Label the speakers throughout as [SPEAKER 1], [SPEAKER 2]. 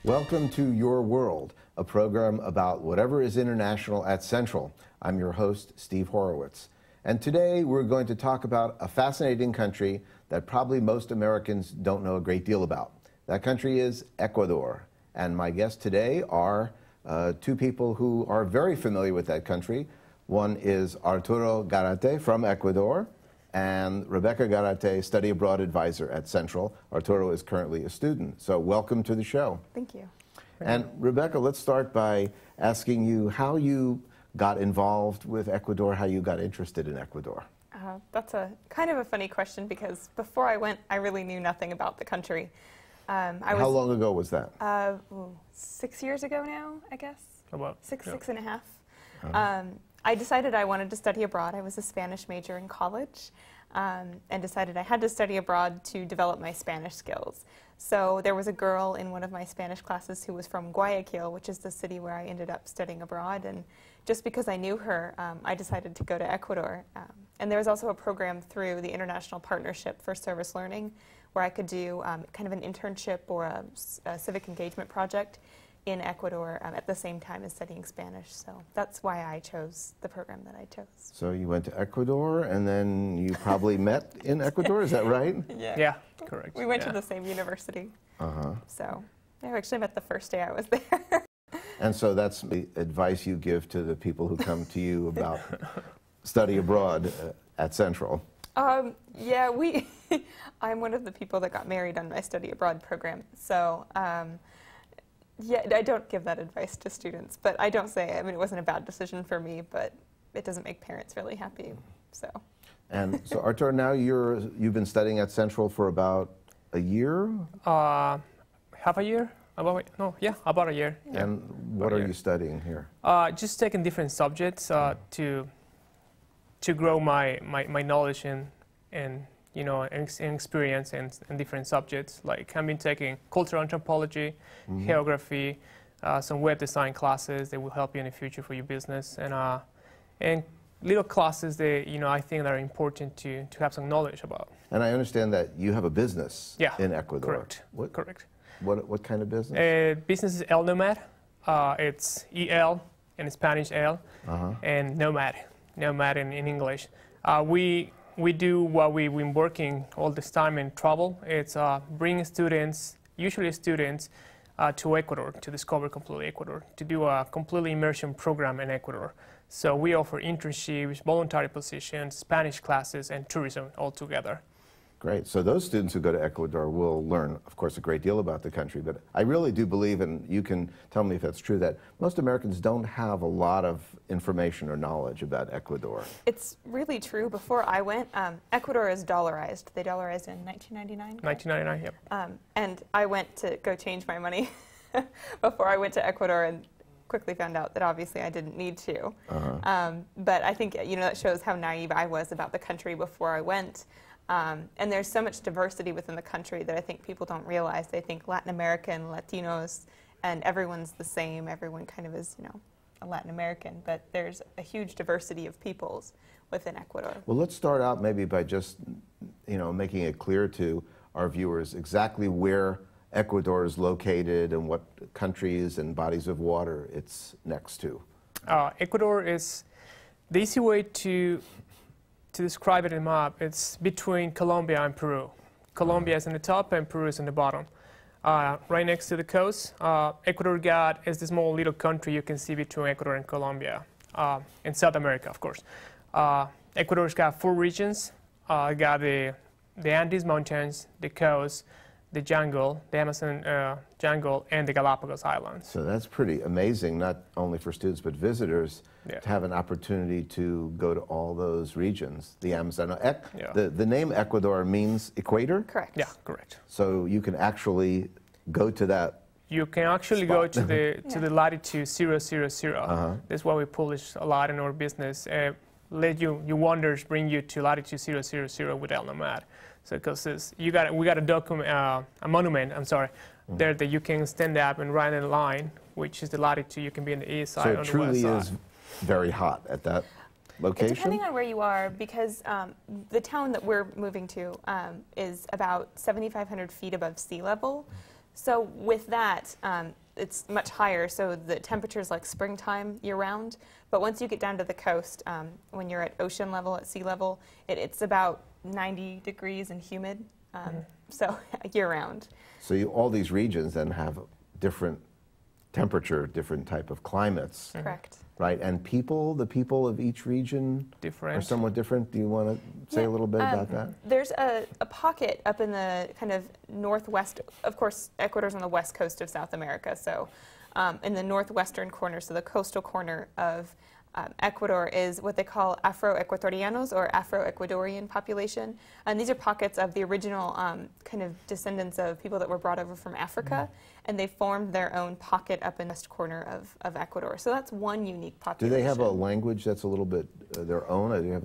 [SPEAKER 1] Welcome to Your World, a program about whatever is international at Central. I'm your host, Steve Horowitz. And today we're going to talk about a fascinating country that probably most Americans don't know a great deal about. That country is Ecuador. And my guests today are two people who are very familiar with that country. One is Arturo Garate from Ecuador, and Rebecca Garate, study abroad advisor at Central. Arturo is currently a student. So welcome to the show.
[SPEAKER 2] Thank you.
[SPEAKER 1] And Rebecca, let's start by asking you how you got involved with Ecuador, how you got interested in Ecuador.
[SPEAKER 2] That's a kind of a funny question because before I went, I really knew nothing about the country.
[SPEAKER 1] How long ago was that?
[SPEAKER 2] 6 years ago now, I guess.
[SPEAKER 3] About
[SPEAKER 2] six and a half. I decided I wanted to study abroad. I was a Spanish major in college and decided I had to study abroad to develop my Spanish skills. So there was a girl in one of my Spanish classes who was from Guayaquil, which is the city where I ended up studying abroad. And just because I knew her, I decided to go to Ecuador. And there was also a program through the International Partnership for Service Learning where I could do kind of an internship or a civic engagement project in Ecuador at the same time as studying Spanish. So that's why I chose the program that I chose.
[SPEAKER 1] So you went to Ecuador, and then you probably met in Ecuador, is that right?
[SPEAKER 3] Yeah, correct.
[SPEAKER 2] We went to the same university. So I actually met the first day I was there.
[SPEAKER 1] And so that's the advice you give to the people who come to you about study abroad at Central.
[SPEAKER 2] Yeah, I'm one of the people that got married on my study abroad program. So yeah, I don't give that advice to students, but I don't say, I mean, it wasn't a bad decision for me, but it doesn't make parents really happy, so.
[SPEAKER 1] And so, Arturo, now you've been studying at Central for about a year?
[SPEAKER 3] Half a year? About a year.
[SPEAKER 1] And what are you studying here?
[SPEAKER 3] Just taking different subjects to grow my knowledge and you know, and experience in different subjects. Like I've been taking cultural anthropology, geography, some web design classes that will help you in the future for your business, and little classes that I think that are important to have some knowledge about.
[SPEAKER 1] And I understand that you have a business in Ecuador.
[SPEAKER 3] Correct. Correct.
[SPEAKER 1] What kind of business?
[SPEAKER 3] Business is El Nomad. It's EL in Spanish El, and Nomad in English. We do what we've been working all this time in travel. It's bringing students, usually students, to Ecuador to discover completely Ecuador, to do a completely immersion program in Ecuador. So we offer internships, voluntary positions, Spanish classes, and tourism all together.
[SPEAKER 1] Great. So those students who go to Ecuador will learn, of course, a great deal about the country. But I really do believe, and you can tell me if that's true, that most Americans don't have a lot of information or knowledge about Ecuador.
[SPEAKER 2] It's really true. Before I went, Ecuador is dollarized. They dollarized in 1999.
[SPEAKER 3] 1999, yep.
[SPEAKER 2] And I went to go change my money before I went to Ecuador and quickly found out that obviously I didn't need to. But I think that shows how naive I was about the country before I went. And there's so much diversity within the country that I think people don't realize. They think Latin American, Latinos, and everyone's the same. Everyone kind of is, a Latin American. But there's a huge diversity of peoples within Ecuador.
[SPEAKER 1] Well, let's start out maybe by just, making it clear to our viewers exactly where Ecuador is located and what countries and bodies of water it's next to.
[SPEAKER 3] Ecuador is the easy way to describe it in a map. It's between Colombia and Peru. Colombia is in the top and Peru is in the bottom. Right next to the coast, Ecuador is the small little country you can see between Ecuador and Colombia, in South America, of course. Ecuador's got 4 regions. Got the Andes Mountains, the coast, the jungle, the Amazon jungle, and the Galapagos Islands.
[SPEAKER 1] So that's pretty amazing, not only for students but visitors, to have an opportunity to go to all those regions. The Amazon, the name Ecuador means equator?
[SPEAKER 2] Correct.
[SPEAKER 3] Yeah, correct.
[SPEAKER 1] So you can actually go to that.
[SPEAKER 3] You can actually go to the latitude 000. That's why we publish a lot in our business. Let your wonders bring you to latitude 000 with El Nomad. So because we got a monument, there that you can stand up and write in a line, which is the latitude. You can be on the east side or the west side.
[SPEAKER 1] So it truly is very hot at that location?
[SPEAKER 2] Depending on where you are, because the town that we're moving to is about 7,500 feet above sea level. So with that, it's much higher, so the temperature's like springtime year-round. But once you get down to the coast, when you're at ocean level, at sea level, it's about 90 degrees and humid, so year-round.
[SPEAKER 1] So all these regions then have different temperature, different type of climates.
[SPEAKER 2] Correct.
[SPEAKER 1] Right, and the people of each region are somewhat different. Do you want to say a little bit about that?
[SPEAKER 2] There's a pocket up in the kind of northwest. Of course, Ecuador's on the west coast of South America, so in the northwestern corner, so the coastal corner of Ecuador is what they call Afro-Ecuadorianos or Afro-Ecuadorian population. And these are pockets of the original kind of descendants of people that were brought over from Africa, and they formed their own pocket up in the west corner of Ecuador. So that's one unique population.
[SPEAKER 1] Do they have a language that's a little bit their own? Or do you have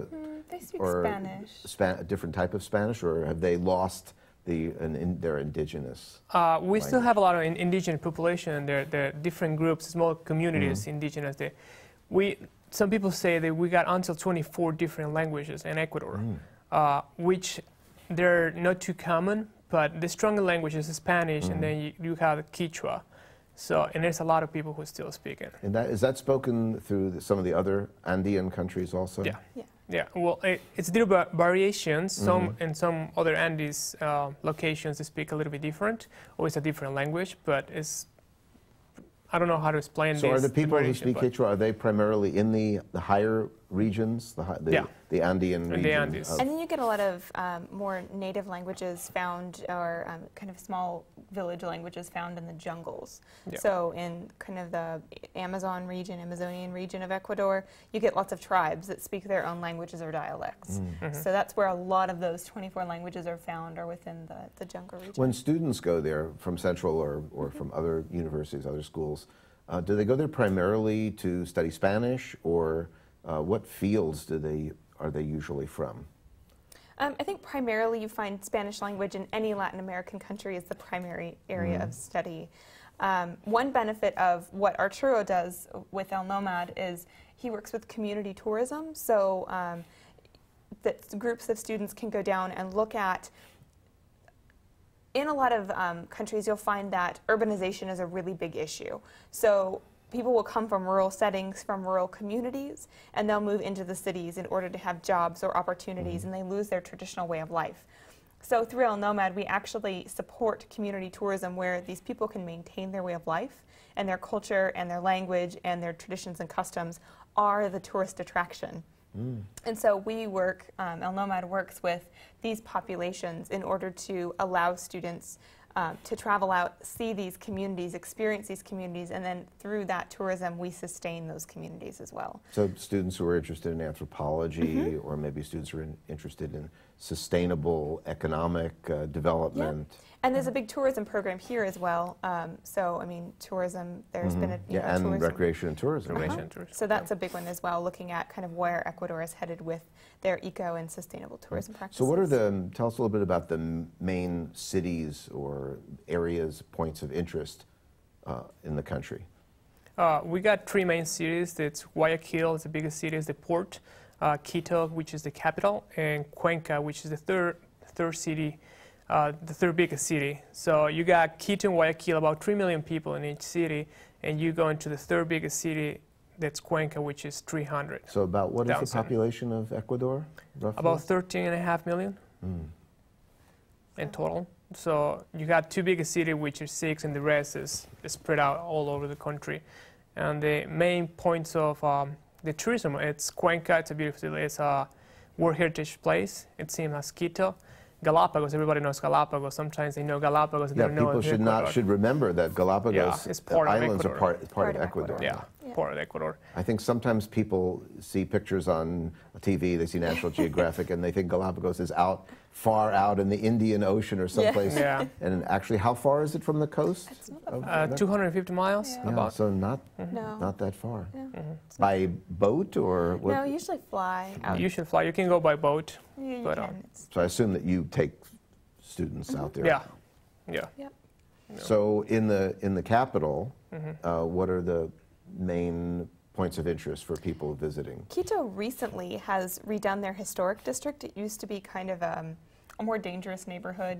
[SPEAKER 2] they speak
[SPEAKER 1] Spanish. A different type of Spanish, or have they lost their indigenous?
[SPEAKER 3] We still have a lot of indigenous population. There are different groups, small communities, indigenous. Some people say that we got until 24 different languages in Ecuador, which they're not too common, but the stronger language is Spanish, and then you have Quechua. So, and there's a lot of people who still speak it.
[SPEAKER 1] And is that spoken through some of the other Andean countries also?
[SPEAKER 3] Yeah. Well, it's little variations. Some in some other Andes locations they speak a little bit different, or it's a different language, but it's. I don't know how to explain this.
[SPEAKER 1] So are the people who speak Quechua, are they primarily in the higher regions, the Andean region?
[SPEAKER 3] The Andes.
[SPEAKER 2] And then you get a lot of more native languages found, or kind of small village languages found in the jungles.
[SPEAKER 3] Yeah.
[SPEAKER 2] So in kind of the Amazonian region of Ecuador, you get lots of tribes that speak their own languages or dialects. So that's where a lot of those 24 languages are found, or within the jungle region.
[SPEAKER 1] When students go there from Central or from other universities, other schools, do they go there primarily to study Spanish, or what fields are they usually from?
[SPEAKER 2] I think primarily you find Spanish language in any Latin American country is the primary area of study. One benefit of what Arturo does with El Nomad is he works with community tourism, so that groups of students can go down and look at. In a lot of countries, you'll find that urbanization is a really big issue. So people will come from rural settings, from rural communities, and they'll move into the cities in order to have jobs or opportunities, and they lose their traditional way of life. So through El Nomad, we actually support community tourism where these people can maintain their way of life, and their culture and their language and their traditions and customs are the tourist attraction. And so we work, El Nomad works with these populations in order to allow students to travel out, see these communities, experience these communities, and then through that tourism we sustain those communities as well.
[SPEAKER 1] So students who are interested in anthropology, or maybe students who are interested in sustainable economic development.
[SPEAKER 2] Yep. And there's a big tourism program here as well. So, I mean, tourism, there's been a
[SPEAKER 1] and
[SPEAKER 2] tourism.
[SPEAKER 1] recreation and tourism.
[SPEAKER 2] So that's a big one as well, looking at kind of where Ecuador is headed with their eco and sustainable tourism practices.
[SPEAKER 1] So what are tell us a little bit about the main cities or areas, points of interest in the country?
[SPEAKER 3] We got three main cities. It's Guayaquil, is the biggest city, is the port. Quito, which is the capital, and Cuenca, which is the third city, the third biggest city. So you got Quito and Guayaquil, about 3 million people in each city, and you go into the third biggest city, that's Cuenca, which is 300.
[SPEAKER 1] So about what is the population of Ecuador, roughly?
[SPEAKER 3] About 13.5 million in total. So you got two biggest cities, which are 6, and the rest is spread out all over the country. And the main points of the tourism, it's Cuenca, it's a beautiful, it's a World Heritage Place, it's same as Quito. Galapagos, everybody knows Galapagos. Sometimes they know Galapagos.
[SPEAKER 1] Yeah, people should remember that Galapagos Islands are part of Ecuador.
[SPEAKER 3] Yeah, part of Ecuador.
[SPEAKER 1] I think sometimes people see pictures on TV, they see National Geographic, and they think Galapagos is far out in the Indian Ocean or someplace.
[SPEAKER 3] Yeah.
[SPEAKER 1] And actually, how far is it from the coast?
[SPEAKER 3] 250 miles.
[SPEAKER 2] Yeah.
[SPEAKER 3] About.
[SPEAKER 1] So not that far.
[SPEAKER 2] Yeah.
[SPEAKER 1] By boat or what?
[SPEAKER 2] No, usually fly out.
[SPEAKER 3] You should fly. You can go by boat.
[SPEAKER 2] Yeah, you
[SPEAKER 3] but,
[SPEAKER 2] can.
[SPEAKER 1] So I assume that you take students out there.
[SPEAKER 3] Yeah.
[SPEAKER 2] Yep.
[SPEAKER 1] So in the capital, what are the main points of interest for people visiting?
[SPEAKER 2] Quito recently has redone their historic district. It used to be kind of a more dangerous neighborhood,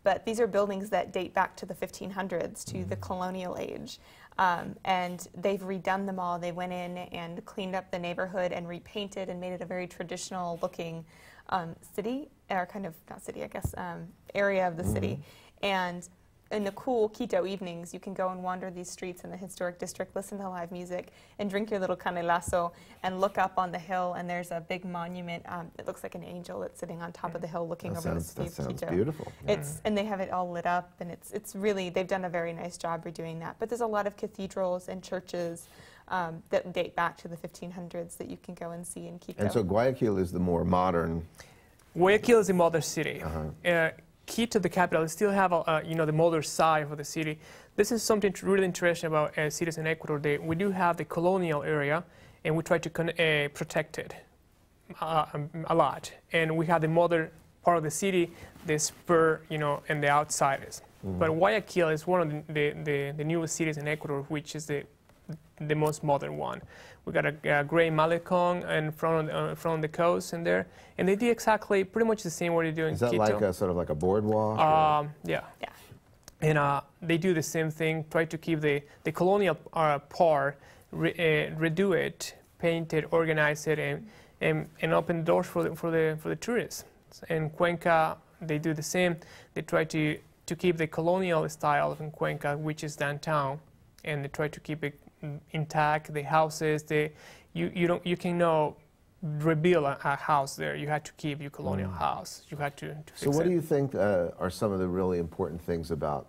[SPEAKER 2] but these are buildings that date back to the 1500s, to the colonial age. And they've redone them all. They went in and cleaned up the neighborhood and repainted and made it a very traditional looking city, or kind of, not city, I guess, area of the city. And in the cool Quito evenings, you can go and wander these streets in the historic district, listen to live music, and drink your little canelazo, and look up on the hill, and there's a big monument. It looks like an angel that's sitting on top of the hill looking over the city of Quito.
[SPEAKER 1] That sounds beautiful.
[SPEAKER 2] And they have it all lit up, and it's really, they've done a very nice job redoing that. But there's a lot of cathedrals and churches that date back to the 1500s that you can go and see in Quito.
[SPEAKER 1] And so Guayaquil is the more modern...
[SPEAKER 3] Guayaquil is the mother city. Quito, the capital, still have the mother side of the city. This is something really interesting about cities in Ecuador. We do have the colonial area, and we try to protect it a lot. And we have the mother part of the city, the spur, and the outsiders. But Guayaquil is one of the newest cities in Ecuador, which is the most modern one. We got a gray Malecon in front of the coast in there, and they do exactly pretty much the same what they do in Quito.
[SPEAKER 1] Is that like a sort of like a boardwalk?
[SPEAKER 3] Yeah. And they do the same thing. Try to keep the colonial part, redo it, paint it, organize it, and open doors for the tourists. In Cuenca, they do the same. They try to keep the colonial style in Cuenca, which is downtown, and they try to keep it intact. The houses, you cannot rebuild a house there. You had to keep your colonial house. You had to fix it.
[SPEAKER 1] So what do you think are some of the really important things about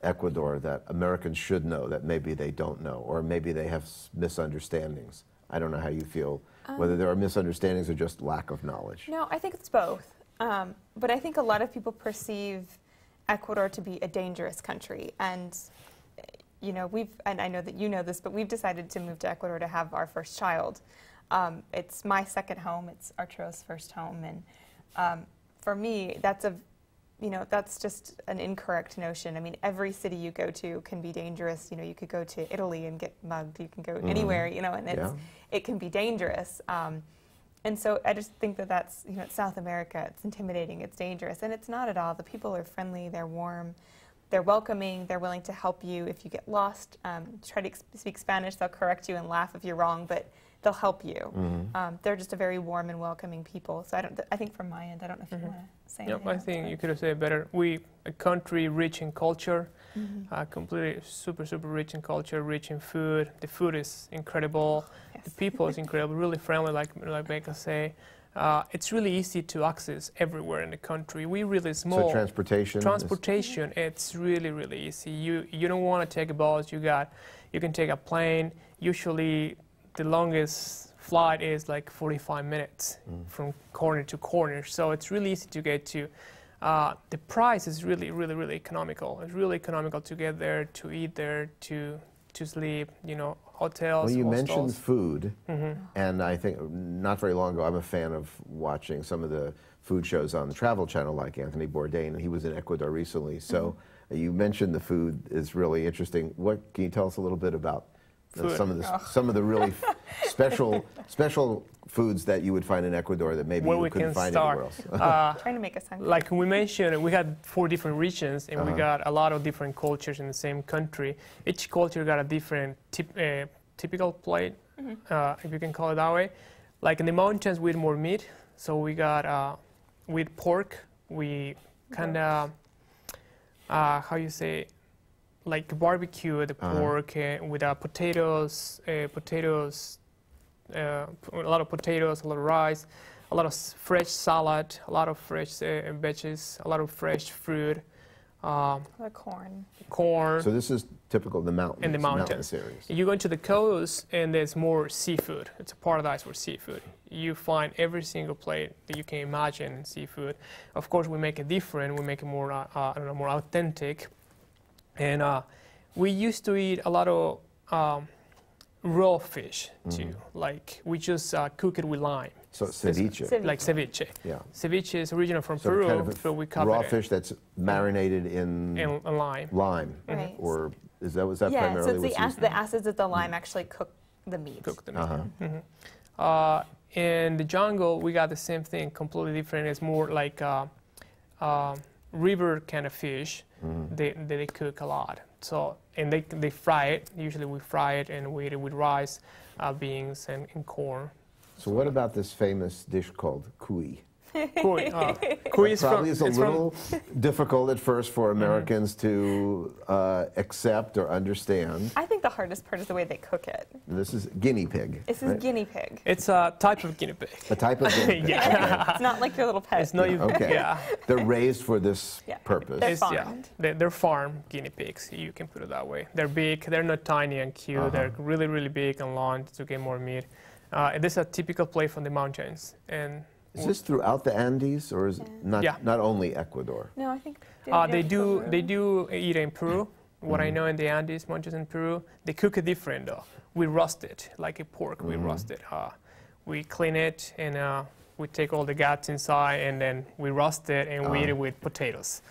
[SPEAKER 1] Ecuador that Americans should know that maybe they don't know, or maybe they have misunderstandings? I don't know how you feel, whether there are misunderstandings or just lack of knowledge.
[SPEAKER 2] No, I think it's both. But I think a lot of people perceive Ecuador to be a dangerous country, and and I know that you know this, but we've decided to move to Ecuador to have our first child. It's my second home. It's Arturo's first home, and for me, that's just an incorrect notion. I mean, every city you go to can be dangerous. You could go to Italy and get mugged. You can go anywhere, and it can be dangerous. And so I just think that's, it's South America. It's intimidating. It's dangerous, and it's not at all. The people are friendly. They're warm. They're welcoming. They're willing to help you if you get lost. Try to speak Spanish. They'll correct you and laugh if you're wrong, but they'll help you. They're just a very warm and welcoming people. So I think from my end, I don't know if you want to say anything.
[SPEAKER 3] I think you could have said it better. A country rich in culture, completely super rich in culture, rich in food. The food is incredible.
[SPEAKER 2] Yes.
[SPEAKER 3] The people is incredible, really friendly, like Rebecca say. It's really easy to access everywhere in the country. We're really small.
[SPEAKER 1] So transportation?
[SPEAKER 3] Transportation, it's really easy. You don't want to take a bus. You can take a plane. Usually, the longest flight is like 45 minutes from corner to corner. So it's really easy to get to. The price is really economical. It's really economical to get there, to eat there, to sleep. Hotels.
[SPEAKER 1] Well, you
[SPEAKER 3] hostels.
[SPEAKER 1] mentioned food, and I think not very long ago, I'm a fan of watching some of the food shows on the Travel Channel, like Anthony Bourdain, and he was in Ecuador recently. So you mentioned the food is really interesting. What can you tell us a little bit about some of the really special foods that you would find in Ecuador that maybe you couldn't find anywhere else?
[SPEAKER 2] Trying to make us hungry.
[SPEAKER 3] Like we mentioned, we had 4 different regions, and we got a lot of different cultures in the same country. Each culture got a different typical plate, if you can call it that way. Like in the mountains, we eat more meat, so we got with pork. We kind of how you say, like barbecue the pork with potatoes, a lot of potatoes, a lot of rice, a lot of fresh salad, a lot of fresh veggies, a lot of fresh fruit. Corn.
[SPEAKER 1] So this is typical of the mountains.
[SPEAKER 3] In the mountains.
[SPEAKER 1] Areas.
[SPEAKER 3] You go into the coast, and there's more seafood. It's a paradise for seafood. You find every single plate that you can imagine in seafood. Of course, we make it different. We make it more, more authentic. And we used to eat a lot of raw fish too. Like we just cook it with lime.
[SPEAKER 1] So ceviche.
[SPEAKER 3] Like ceviche.
[SPEAKER 1] Yeah.
[SPEAKER 3] Ceviche is original from
[SPEAKER 1] So
[SPEAKER 3] Peru,
[SPEAKER 1] kind of
[SPEAKER 3] so we cover
[SPEAKER 1] raw
[SPEAKER 3] it
[SPEAKER 1] fish that's marinated in
[SPEAKER 3] lime.
[SPEAKER 1] Lime.
[SPEAKER 2] Right.
[SPEAKER 1] Or was that
[SPEAKER 2] yeah,
[SPEAKER 1] primarily
[SPEAKER 2] so it's the acids of the lime actually cook the meat.
[SPEAKER 3] Cook the meat. In the jungle, we got the same thing, completely different. It's more like river kind of fish, they cook a lot. So, and they fry it. Usually we fry it and we eat it with rice, beans, and corn.
[SPEAKER 1] So what about this famous dish called cuy?
[SPEAKER 3] Cuy. Cuy is
[SPEAKER 1] Probably is a little difficult at first for Americans to accept or understand.
[SPEAKER 2] I think the hardest part is the way they cook it.
[SPEAKER 1] And this is guinea pig.
[SPEAKER 2] This is guinea pig.
[SPEAKER 3] It's a type of guinea pig.
[SPEAKER 1] A type of guinea pig.
[SPEAKER 3] Yeah.
[SPEAKER 1] Okay.
[SPEAKER 2] It's not like your little pet.
[SPEAKER 3] It's not even,
[SPEAKER 1] Okay.
[SPEAKER 3] yeah.
[SPEAKER 1] They're raised for this purpose.
[SPEAKER 2] They're
[SPEAKER 3] It's,
[SPEAKER 2] farmed.
[SPEAKER 3] they're farm guinea pigs, you can put it that way. They're big, they're not tiny and cute, they're really, really big and long to get more meat. This is a typical play from the mountains. And
[SPEAKER 1] Is this throughout the Andes, or is it not only Ecuador?
[SPEAKER 2] No, I think
[SPEAKER 3] they do eat in Peru. What I know in the Andes, mountains in Peru, they cook it different though. We roast it like a pork. We roast it. We clean it and we take all the guts inside and then we roast it and we eat it with potatoes.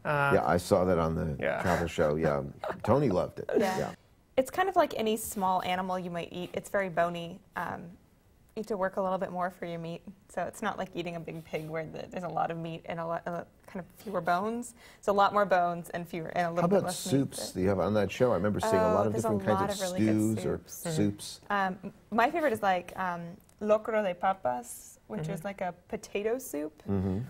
[SPEAKER 1] Yeah, I saw that on the travel show. Yeah, Tony loved it.
[SPEAKER 2] Yeah. It's kind of like any small animal you might eat. It's very bony. You have to work a little bit more for your meat. So it's not like eating a big pig where there's a lot of meat and a lot kind of fewer bones. So a lot more bones and fewer and a little bit less meat.
[SPEAKER 1] How about soups that you have on that show? I remember seeing a lot of different kinds of
[SPEAKER 2] really
[SPEAKER 1] stews or soups.
[SPEAKER 2] My favorite is like locro de papas, which is like a potato soup.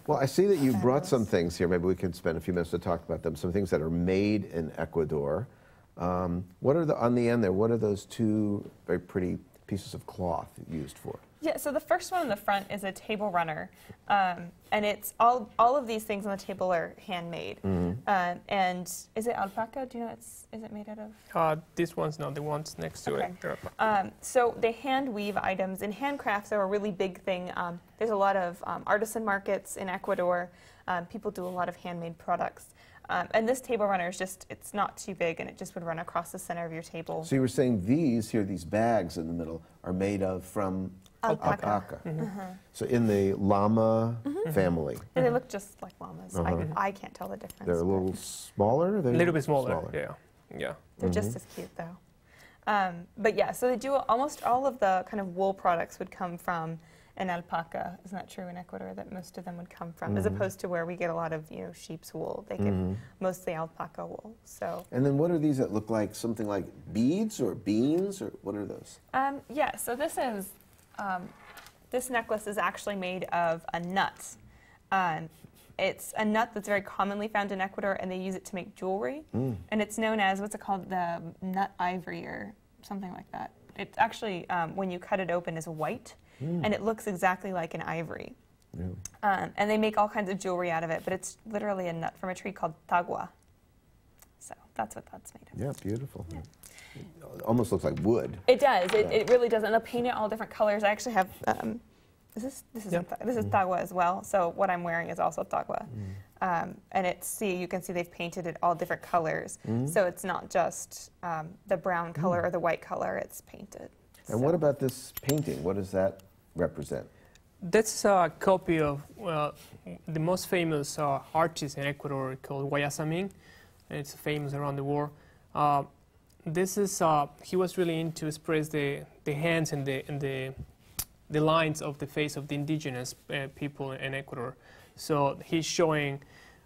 [SPEAKER 1] Well, I see that you brought some things here. Maybe we can spend a few minutes to talk about them. Some things that are made in Ecuador. What are on the end there? What are those two very pretty pieces of cloth used for?
[SPEAKER 2] Yeah, so the first one on the front is a table runner, and it's all of these things on the table are handmade. And is it alpaca? Do you know is it made out of?
[SPEAKER 3] These ones, no, the ones next to it.
[SPEAKER 2] So they hand weave items, and handcrafts are a really big thing. There's a lot of artisan markets in Ecuador. People do a lot of handmade products. And this table runner is it's not too big, and it just would run across the center of your table.
[SPEAKER 1] So you were saying these bags in the middle are made from alpaca. So in the llama family.
[SPEAKER 2] And they look just like llamas. I can't tell the difference.
[SPEAKER 1] They're a little smaller?
[SPEAKER 3] A little bit smaller, yeah.
[SPEAKER 2] They're just as cute, though. But yeah, so they do almost all of the kind of wool products would come from an alpaca. Isn't that true in Ecuador, that most of them would come from, as opposed to where we get a lot of sheep's wool? They get mostly alpaca wool. So.
[SPEAKER 1] And then what are these that look like something like beads or beans, or what are those?
[SPEAKER 2] Yeah, so this necklace is actually made of a nut. It's a nut that's very commonly found in Ecuador, and they use it to make jewelry. And it's known as, what's it called, the nut ivory or something like that. It actually, when you cut it open, is white. And it looks exactly like an ivory. And they make all kinds of jewelry out of it, but it's literally a nut from a tree called tagua. So that's what that's made of.
[SPEAKER 1] Yeah, beautiful. Yeah. It almost looks like wood.
[SPEAKER 2] It does. It really does. And they'll paint it all different colors. I actually have, this is tagua as well. So what I'm wearing is also tagua. And you can see they've painted it all different colors. So it's not just the brown color or the white color, it's painted.
[SPEAKER 1] And what about this painting? What does that represent?
[SPEAKER 3] That's a copy of the most famous artist in Ecuador called Guayasamín, and it's famous around the world. This is he was really into express the hands and the lines of the face of the indigenous people in Ecuador. So he's showing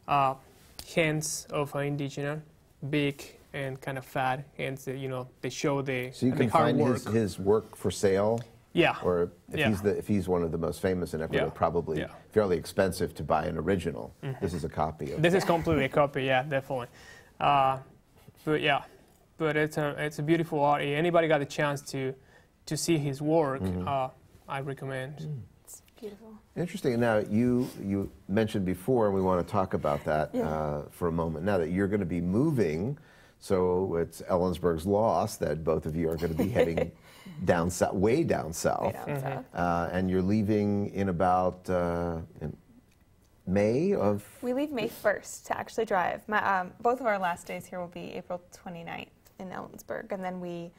[SPEAKER 3] hands of an indigenous, big and kind of fat hands. They show the
[SPEAKER 1] So you can find his work for sale.
[SPEAKER 3] Yeah.
[SPEAKER 1] Or if he's one of the most famous in Ecuador, probably fairly expensive to buy an original. This is a copy of.
[SPEAKER 3] This is completely a copy. Yeah, definitely. But it's a beautiful art. Anybody got a chance to see his work, I recommend.
[SPEAKER 2] It's beautiful.
[SPEAKER 1] Interesting. Now you mentioned before, and we want to talk about that for a moment. Now that you're going to be moving, so it's Ellensburg's loss that both of you are going to be heading down south, way down south. And you're leaving in about in May of.
[SPEAKER 2] We leave May 1st to actually drive. Both of our last days here will be April 29th in Ellensburg, and then we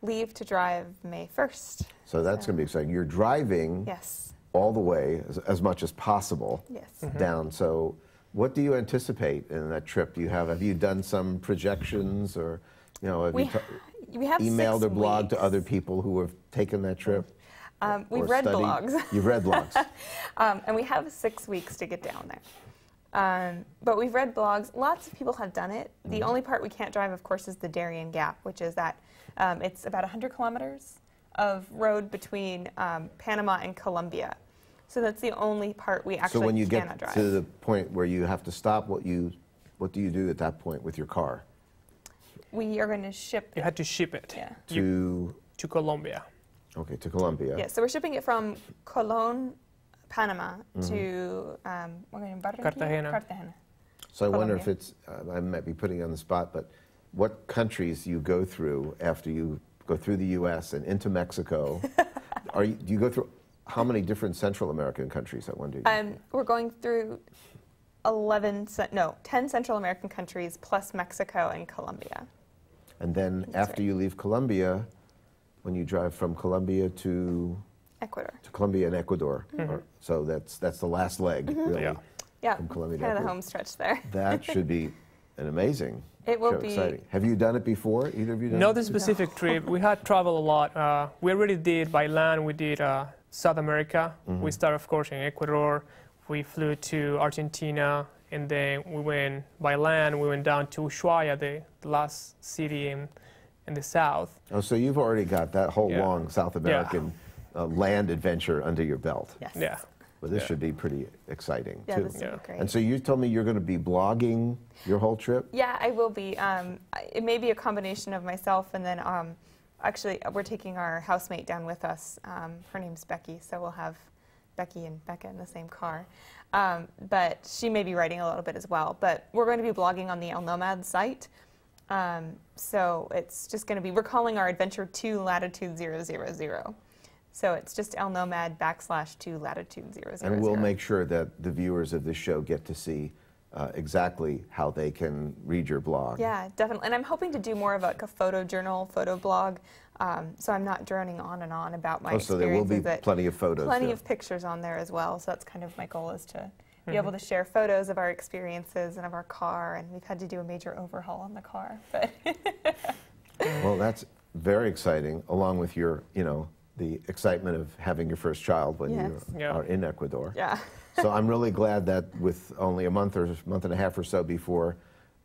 [SPEAKER 2] leave to drive May 1st.
[SPEAKER 1] So that's going to be exciting. You're driving.
[SPEAKER 2] Yes.
[SPEAKER 1] All the way as much as possible.
[SPEAKER 2] Yes.
[SPEAKER 1] Down. So, what do you anticipate in that trip? Have you done some projections, or have you emailed or blogged to other people who have taken that trip?
[SPEAKER 2] We've read blogs.
[SPEAKER 1] You've read blogs.
[SPEAKER 2] And we have 6 weeks to get down there. But we've read blogs. Lots of people have done it. The only part we can't drive, of course, is the Darien Gap, which is that it's about 100 kilometers of road between Panama and Colombia. So that's the only part we actually
[SPEAKER 1] So when you
[SPEAKER 2] cannot
[SPEAKER 1] get
[SPEAKER 2] drive.
[SPEAKER 1] to the point where you have to stop, what do you do at that point with your car?
[SPEAKER 2] We are going to ship
[SPEAKER 3] You had to ship it
[SPEAKER 2] Yeah.
[SPEAKER 3] to Colombia.
[SPEAKER 1] Okay, to Colombia.
[SPEAKER 2] Yeah, so we're shipping it from Colón, Panama to we're going to
[SPEAKER 3] Cartagena.
[SPEAKER 1] So I wonder if
[SPEAKER 2] Colombia.
[SPEAKER 1] it's, I might be putting you on the spot, but what countries you go through after you go through the U.S. and into Mexico? Do you go through how many different Central American countries, I wonder?
[SPEAKER 2] We're going through 10 Central American countries plus Mexico and Colombia.
[SPEAKER 1] And then
[SPEAKER 2] That's
[SPEAKER 1] after
[SPEAKER 2] right.
[SPEAKER 1] you leave Colombia, when you drive from Colombia to
[SPEAKER 2] Ecuador.
[SPEAKER 1] Colombia and Ecuador, so that's the last leg, really,
[SPEAKER 3] Yeah.
[SPEAKER 2] Yeah,
[SPEAKER 1] from Colombia to
[SPEAKER 2] kind of the
[SPEAKER 1] Ecuador.
[SPEAKER 2] home stretch there.
[SPEAKER 1] That should be an amazing
[SPEAKER 2] It will
[SPEAKER 1] show,
[SPEAKER 2] be.
[SPEAKER 1] exciting. Have you done it before? Either of you done
[SPEAKER 3] Not
[SPEAKER 1] it?
[SPEAKER 3] the specific trip. We had traveled a lot. We already did by land. We did South America. We started, of course, in Ecuador. We flew to Argentina, and then we went by land. We went down to Ushuaia, the last city in the south.
[SPEAKER 1] Oh, so you've already got that whole
[SPEAKER 3] Yeah.
[SPEAKER 1] long South American land adventure under your belt.
[SPEAKER 2] Yes.
[SPEAKER 3] Yeah.
[SPEAKER 1] Well, this
[SPEAKER 3] Yeah.
[SPEAKER 1] should be pretty exciting,
[SPEAKER 2] Yeah,
[SPEAKER 1] too.
[SPEAKER 2] this will be great.
[SPEAKER 1] And so you told me you're going to be blogging your whole trip?
[SPEAKER 2] Yeah, I will be. It may be a combination of myself and then actually we're taking our housemate down with us. Her name's Becky, so we'll have Becky and Becca in the same car. But she may be writing a little bit as well. But we're going to be blogging on the El Nomad site. So it's just going to be, we're calling our adventure 2 latitude 000. So it's just El Nomad /2 latitude 000.
[SPEAKER 1] And we'll make sure that the viewers of this show get to see exactly how they can read your blog.
[SPEAKER 2] Yeah, definitely. And I'm hoping to do more of like a photo journal, photo blog. So I'm not droning on and on about my
[SPEAKER 1] So there will be
[SPEAKER 2] experiences, but
[SPEAKER 1] plenty of photos.
[SPEAKER 2] plenty
[SPEAKER 1] there.
[SPEAKER 2] of pictures on there as well. So that's kind of my goal, is to be able to share photos of our experiences and of our car. And we've had to do a major overhaul on the car. But
[SPEAKER 1] Well, that's very exciting, along with your, the excitement of having your first child when
[SPEAKER 2] Yes.
[SPEAKER 1] you
[SPEAKER 3] Yeah.
[SPEAKER 1] are in Ecuador.
[SPEAKER 2] yeah.
[SPEAKER 1] So I'm really glad that with only a month and a half or so before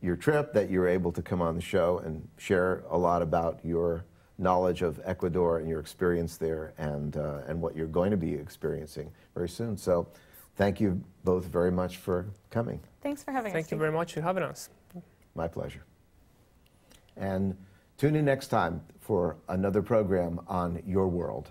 [SPEAKER 1] your trip, that you're able to come on the show and share a lot about your knowledge of Ecuador and your experience there, and what you're going to be experiencing very soon. So thank you both very much for coming.
[SPEAKER 2] Thanks for having us.
[SPEAKER 3] Thank you very much for having us.
[SPEAKER 1] My pleasure. And tune in next time for another program on Your World.